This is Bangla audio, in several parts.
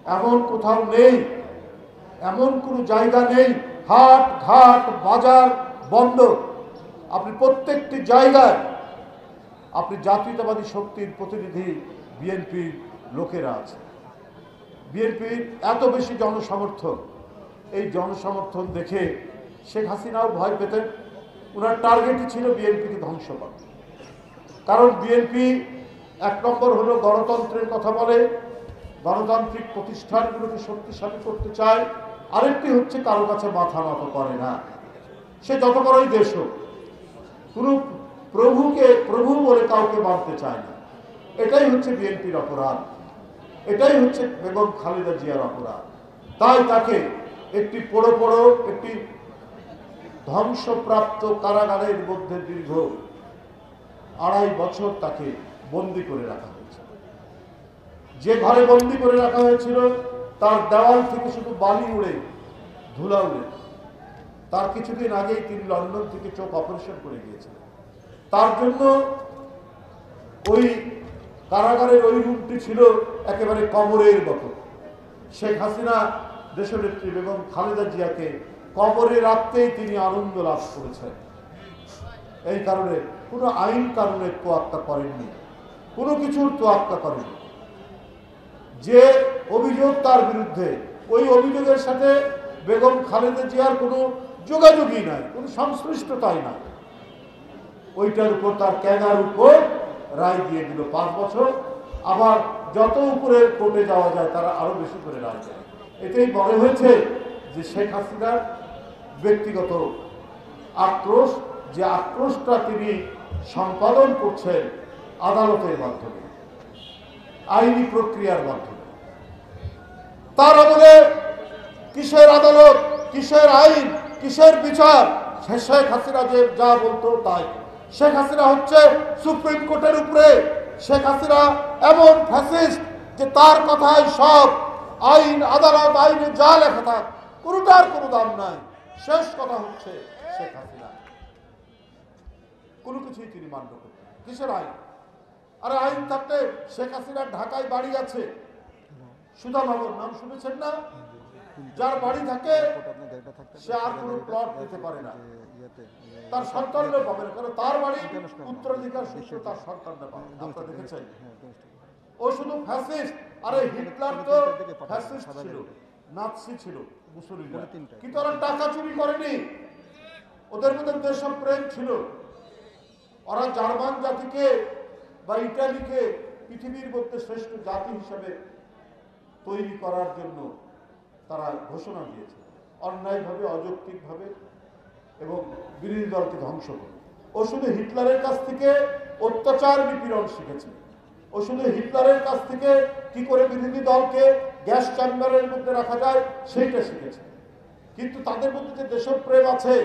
এমন কোথাও নেই, এমন কোনো জায়গা নেই, হাট ঘাট বাজার বন্ধ, আপনি প্রত্যেকটি জায়গায় আপনি জাতীয়তাবাদী শক্তির প্রতিনিধি বিএনপির লোকেরা আছে। বিএনপির এত বেশি জনসমর্থন, এই জনসমর্থন দেখে শেখ হাসিনাও ভয় পেতেন। ওনার টার্গেটই ছিল বিএনপিকে ধ্বংস করা। কারণ বিএনপি এক নম্বর হলো গণতন্ত্রের কথা বলে, গণতান্ত্রিক প্রতিষ্ঠানগুলোকে শক্তিশালী করতে চায়। আরেকটি হচ্ছে কারো কাছে মাথা নত করে না, সে যত বড়ই দেশ হোক। কোনো প্রভুকে প্রভু বলে কাউকে মানতে চায় না। এটাই হচ্ছে বিএনপির অপরাধ, এটাই হচ্ছে বেগম খালেদা জিয়ার অপরাধ। তাই তাকে একটি একটি ধ্বংসপ্রাপ্ত কারাগারের মধ্যে দীর্ঘ 2.5 বছর তাকে বন্দী করে রাখা হয়েছে। যে ঘরে বন্দী করে রাখা হয়েছিল তার দেওয়াল থেকে শুধু বালি উড়ে, ধুলা উড়ে। তার কিছুদিন আগেই তিনি লন্ডন থেকে চোখ অপারেশন করে গিয়েছিলেন। তার জন্য ওই কারাগারের ওই রুমটি ছিল একেবারে কবরের মতো। শেখ হাসিনা দেশনেত্রী বেগম খালেদা জিয়াকে কবরে রাখতেই তিনি আনন্দ লাভ করেছেন। এই কারণে কোনো আইন কানুনের তোয়াক্কা করেননি, কোনো কিছুর তোয়াক্কা করেননি। যে অভিযোগ তার বিরুদ্ধে, ওই অভিযোগের সাথে বেগম খালেদা জিয়ার কোনো যোগাযোগই নাই, কোনো সংশ্লিষ্টতাই নাই। ওইটার উপর, তার ক্যাগার উপর রায় দিয়ে দিল 5 বছর। আবার যত উপরে কোর্টে যাওয়া যায় তারা আরো বেশি করে রায় দেয়। এটাই মনে হয়েছে যে শেখ হাসিনার ব্যক্তিগত আক্রোশ, যে আক্রোশটা তিনি সম্পাদন করছেন আদালতের মাধ্যমে, আইনি প্রক্রিয়ার মাধ্যমে। তার আমলে কিসের আদালত, কিসের আইন, কিসের বিচার? শেখ হাসিনা যে যা বলতো তাই। শেখ হাসিনা হচ্ছে সুপ্রিম কোর্টের উপরে। শেখ হাসিনা এমন ফ্যাসিস্ট যে তার কথায় সব আইন, আদালত, আইনে যা লেখা থাক কোনোটার কোনো দাম নাই। শেষ কথা হচ্ছে শেখ হাসিনা কোনো কিছুই তিনি মান্য করতেন। কিসের আইন? আরে আইন থাকতে শেখ হাসিনার ঢাকায় বাড়ি আছে, সুধা বাবুর নাম শুনেছেন না? যার বাড়ি থাকে সে আর কোনো প্লট দিতে পারে না, তার সন্তানরা পাবে না, কারণ তার বাড়ি উত্তরাধিকার সূত্রে তার সন্তানরা পাবে। আপনারা দেখেছেন? ও শুধু ফ্যাসিস্ট। আরে হিটলার তো ফ্যাসিস্ট ছিল, নাৎসি ছিল, মুসলিম। কিন্তু ওরা টাকা চুরি করেনি, ওদের মধ্যে দেশপ্রেম ছিল। ওরা জার্মান জাতিকে বা ইটালিকে পৃথিবীর মধ্যে শ্রেষ্ঠ জাতি হিসেবে তৈরি করার জন্য তারা ঘোষণা দিয়েছে, অন্যায়ভাবে, অযৌক্তিকভাবে, এবং বিরোধী দলকে ধ্বংস করে। ও শুধু হিটলারের কাছ থেকে অত্যাচার নিপীড়ন শিখেছে। ও শুধু হিটলারের কাছ থেকে কি করে বিরোধী দলকে গ্যাস চেম্বারের মধ্যে রাখা যায় সেইটা শিখেছে। কিন্তু তাদের মধ্যে যে দেশপ্রেম আছে,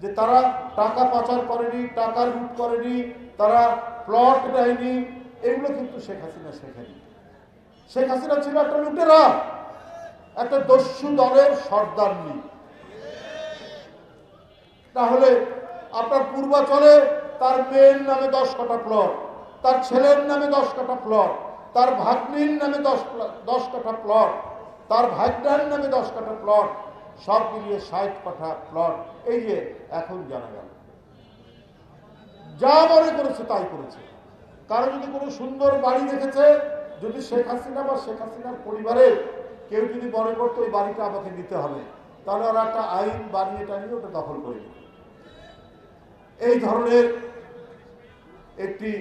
যে তারা টাকা পাচার করেনি, টাকা লুট করেনি, তারা প্লট নেয়নি, এগুলো কিন্তু শেখ হাসিনা শেখেনি। শেখ হাসিনা ছিল একটা লুটেরা, একটা দস্যু দলের সর্দারনি। তাহলে আপনার পূর্বাচলে তার মেয়ের নামে 10 কাঠা প্লট, তার ছেলের নামে 10 কাঠা প্লট, তার ভাগ্নির নামে 10 কাঠা প্লট, তার ভাগ্নার নামে 10 কাঠা প্লট, সব মিলিয়ে 60 কাঠা প্লট। এই যে এখন জানা গেল, যা মনে করেছে তাই করেছে। কারো যদি কোনো সুন্দর বাড়ি দেখেছে, যদি শেখ হাসিনা বা শেখ হাসিনার পরিবারে কেউ যদি মনে করতো ওই বাড়িটা আমাকে নিতে হবে, তাহলে ওরা একটা আইন বানিয়ে টানিয়ে ওটা দখল করে দিত। এই ধরনের একটি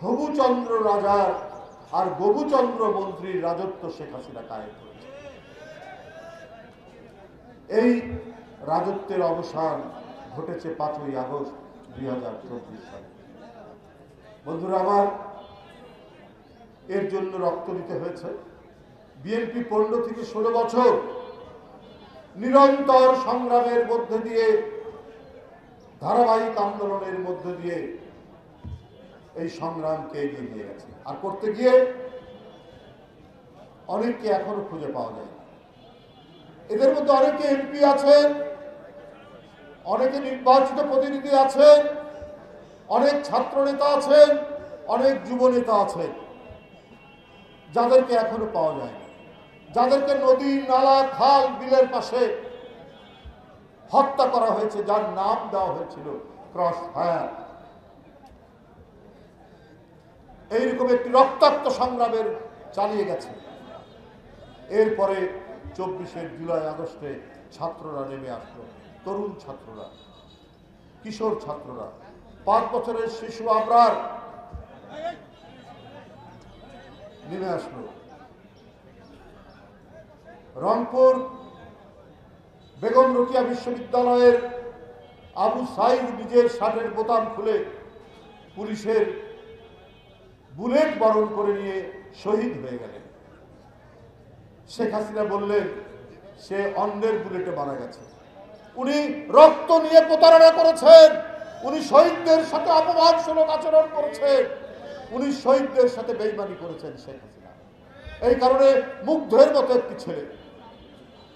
হবুচন্দ্র রাজার আর গবুচন্দ্র মন্ত্রীর রাজত্ব শেখ হাসিনা কায়েম করেছে। এই রাজত্বের অবসান ঘটেছে 5ই আগস্ট 2024 সালে। বন্ধুরা আমার, এর জন্য রক্ত দিতে হয়েছে। বিএনপি 15 থেকে 16 বছর নিরন্তর সংগ্রামের মধ্যে দিয়ে, ধারাবাহিক আন্দোলনের মধ্যে দিয়ে এই সংগ্রামকে এগিয়ে নিয়ে গেছে। আর করতে গিয়ে অনেককে এখনো খুঁজে পাওয়া যায়। এদের মধ্যে অনেকে এমপি আছেন, অনেকে নির্বাচিত প্রতিনিধি আছেন, অনেক ছাত্র নেতা আছেন, অনেক যুব নেতা আছেন, যাদেরকে এখনো পাওয়া যায় না। যাদেরকে নদী নালা খাল বিলের পাশে হত্যা করা হয়েছে, যার নাম দেওয়া হয়েছিল ক্রস ফায়ার। এইরকম একটি রক্তাক্ত সংগ্রামের চালিয়ে গেছে। এরপরে 24শে জুলাই আগস্টে ছাত্ররা নেমে আসলো, তরুণ ছাত্ররা, কিশোর ছাত্ররা, 5 বছরের শিশু আবরার নেমে আসলো। রংপুর বেগম রোকেয়া বিশ্ববিদ্যালয়ের আবু সাইদ নিজের শার্টের বোতাম খুলে পুলিশের বুলেট বরণ করে নিয়ে শহীদ হয়ে গেলেন। শেখ হাসিনা বললেন সে অন্যের বুলেটে মারা গেছে। উনি রক্ত নিয়ে প্রতারণা করেছেন, উনি শহীদদের সাথে অপমানজনক আচরণ করেছেন, উনি শহীদদের সাথে বেইমানি করেছেন শেখ হাসিনা। এই কারণে মুগ্ধের মতো একটি ছেলে,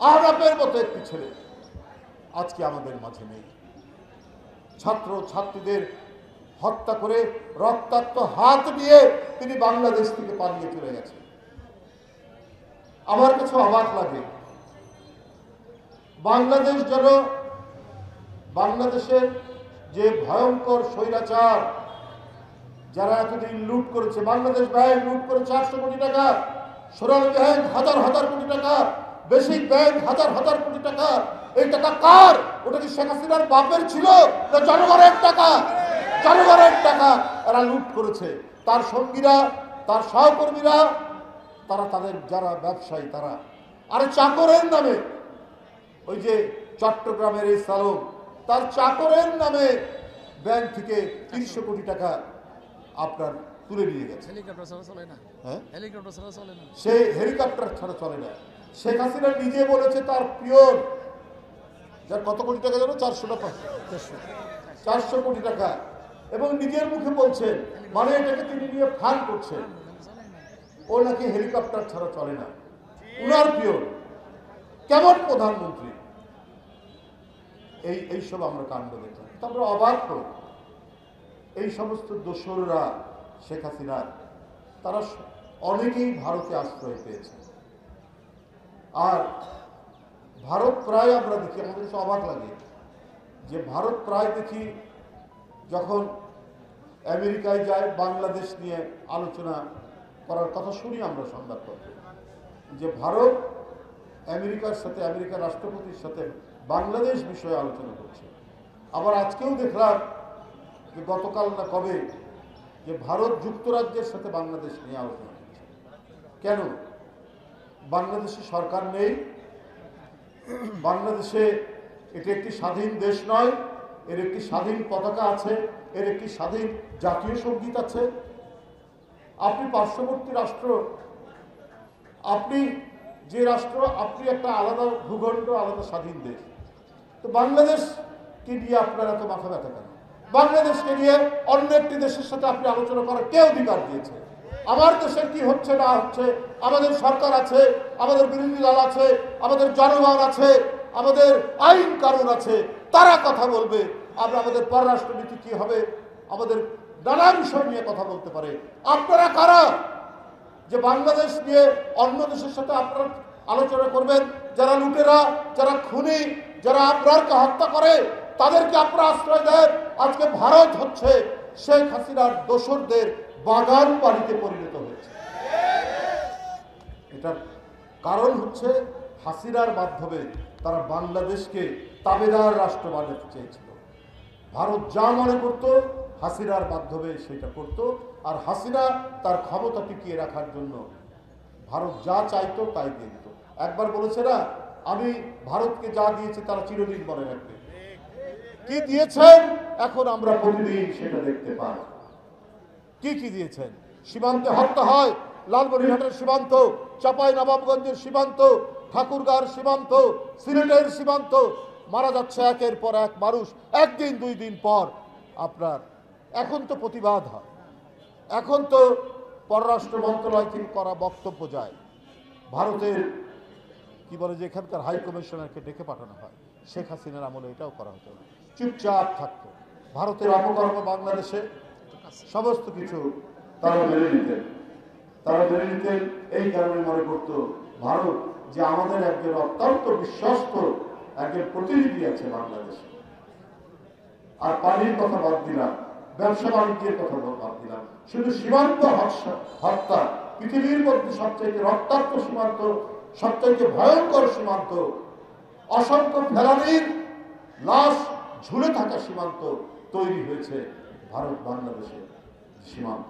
আহনাফের মতো একটি ছেলে আজকে আমাদের মাঝে নেই। ছাত্র ছাত্রীদের হত্যা করে রক্তাক্ত হাত নিয়ে তিনি বাংলাদেশ থেকে পালিয়ে চলে গেছেন। আমার কাছে অবাক লাগে, বাংলাদেশ যেন, বাংলাদেশের যে ভয়ঙ্কর স্বৈরাচার যারা এতদিন লুট করেছে, বাংলাদেশ ব্যাংক লুট করে 400 কোটি টাকা, সোনালী ব্যাংক হাজার হাজার কোটি টাকা, বেসিক ব্যাংক হাজার হাজার কোটি টাকা। এই টাকা কার? ওটা কি শেখ হাসিনার বাপের ছিল না জনগণের টাকা? জনগণের টাকা এরা লুট করেছে। তার সঙ্গীরা, তার সহকর্মীরা, তারা তাদের যারা ব্যবসায়ী তারা, আরে চাকরের নামে, ওই যে চট্টগ্রামের এই সালক, তার চাকরের নামে ব্যাংক থেকে 300 কোটি টাকা আপনার তুলে নিয়ে গেছে। সেই হেলিকপ্টার ছাড়া চলে না। শেখ হাসিনা নিজে বলেছে তার পিয়ন, যার কত কোটি টাকা জানো? 400 কোটি টাকা, এবং নিজের মুখে বলছেন, মানে এটাকে তিনি নিয়ে ফান করছেন, ও নাকি হেলিকপ্টার ছাড়া চলে না। উনার পিয়ন কেমন প্রধানমন্ত্রী? এইসব আমরা কাণ্ড দেখলাম, আমরা অবাক হই। এই সমস্ত দোসররা শেখ হাসিনার, তারা অনেকেই ভারতে আশ্রয় পেয়েছে। আর ভারত প্রায় আমরা দেখি, আমাদের কাছে অবাক লাগে যে ভারত প্রায় দেখি যখন আমেরিকায় যায় বাংলাদেশ নিয়ে আলোচনা করার কথা শুনি আমরা সংবাদপত্রে, যে ভারত আমেরিকার সাথে, আমেরিকার রাষ্ট্রপতির সাথে বাংলাদেশ বিষয়ে আলোচনা করছে। আবার আজকেও দেখলাম যে গতকাল না কবে যে ভারত যুক্তরাজ্যের সাথে বাংলাদেশ নিয়ে আলোচনা করছে। কেন? বাংলাদেশে সরকার নেই, বাংলাদেশে এটি একটি স্বাধীন দেশ নয়, এর একটি স্বাধীন পতাকা আছে, এর একটি স্বাধীন জাতীয় সঙ্গীত আছে। আপনি পার্শ্ববর্তী রাষ্ট্র, আপনি যে রাষ্ট্র, আপনি একটা আলাদা ভূখণ্ড, আলাদা স্বাধীন দেশ। তো বাংলাদেশকে নিয়ে আপনার এত মাথা ব্যথা কেন? বাংলাদেশকে নিয়ে অন্য একটি দেশের সাথে আপনি আলোচনা করার কে অধিকার দিয়েছে? আমার দেশের কি হচ্ছে না হচ্ছে, আমাদের সরকার আছে, আমাদের বিরোধী দল আছে, আমাদের জনগণ আছে, আমাদের আইন কানুন আছে, তারা কথা বলবে। আমরা আমাদের পররাষ্ট্রনীতি কি হবে, আমাদের নানা বিষয় নিয়ে কথা বলতে পারে। আপনারা কারা যে বাংলাদেশ নিয়ে অন্য দেশের সাথে আপনারা আলোচনা করবেন? যারা লুটেরা, যারা খুনি, যারা আবরারকে হত্যা করে, তাদেরকে আপনারা আশ্রয় দেন। আজকে ভারত হচ্ছে শেখ হাসিনার দোসরদের বাগান বাড়িতে পরিণত হয়েছে। এটার কারণ হচ্ছে হাসিনার মাধ্যমে তারা বাংলাদেশকে তাবেদার রাষ্ট্র বানাতে চেয়েছিল। ভারত যা মনে করত হাসিনার মাধ্যমে সেটা করত, আর হাসিনা তার ক্ষমতা টিকিয়ে রাখার জন্য ভারত যা চাইতো তাই দিয়ে দিত। একবার বলেছে না, আমি ভারতকে যা দিয়েছি তারা চিরদিন মনে রাখবে। কি দিয়েছেন এখন আমরা প্রতিদিন সেটা দেখতে পাই। কি কি দিয়েছেন? সীমান্তে হত্যা হয়, লালমনিরহাটের সীমান্ত, চাঁপাই নবাবগঞ্জের সীমান্ত, ঠাকুরগাঁর সীমান্ত, সিলেটের সীমান্ত, মারা যাচ্ছে একের পর এক মানুষ, একদিন দুই দিন পর। আপনার এখন তো প্রতিবাদ হয়, এখন তো পররাষ্ট্র মন্ত্রণালয় থেকে করা বক্তব্য যায়, ভারতের কি বলে যে এখানকার হাই কমিশনারকে ডেকে পাঠানো হয়। শেখ হাসিনার আমলে এটাও করা হতো, চুপচাপ থাকতো। ভারতের অপকর্ম বাংলাদেশে সমস্ত কিছু তারা মেনে নিতেন। তারা মেনে নিতেন। এই কারণে মনে করত ভারত যে আমাদের একজন অত্যন্ত বিশ্বস্ত একজন প্রতিনিধি আছে বাংলাদেশে। আর পানির কথা বাদ দিলাম, ব্যবসা বাণিজ্যের কথা বাদ দিলাম, শুধু সীমান্ত হত্যা, পৃথিবীর মধ্যে সবচাইতে রক্তাক্ত সীমান্ত, সবচাইতে ভয়ঙ্কর সীমান্ত, অসংখ্য ফেলানির লাশ ঝুলে থাকা সীমান্ত তৈরি হয়েছে ভারত বাংলাদেশের সীমান্ত।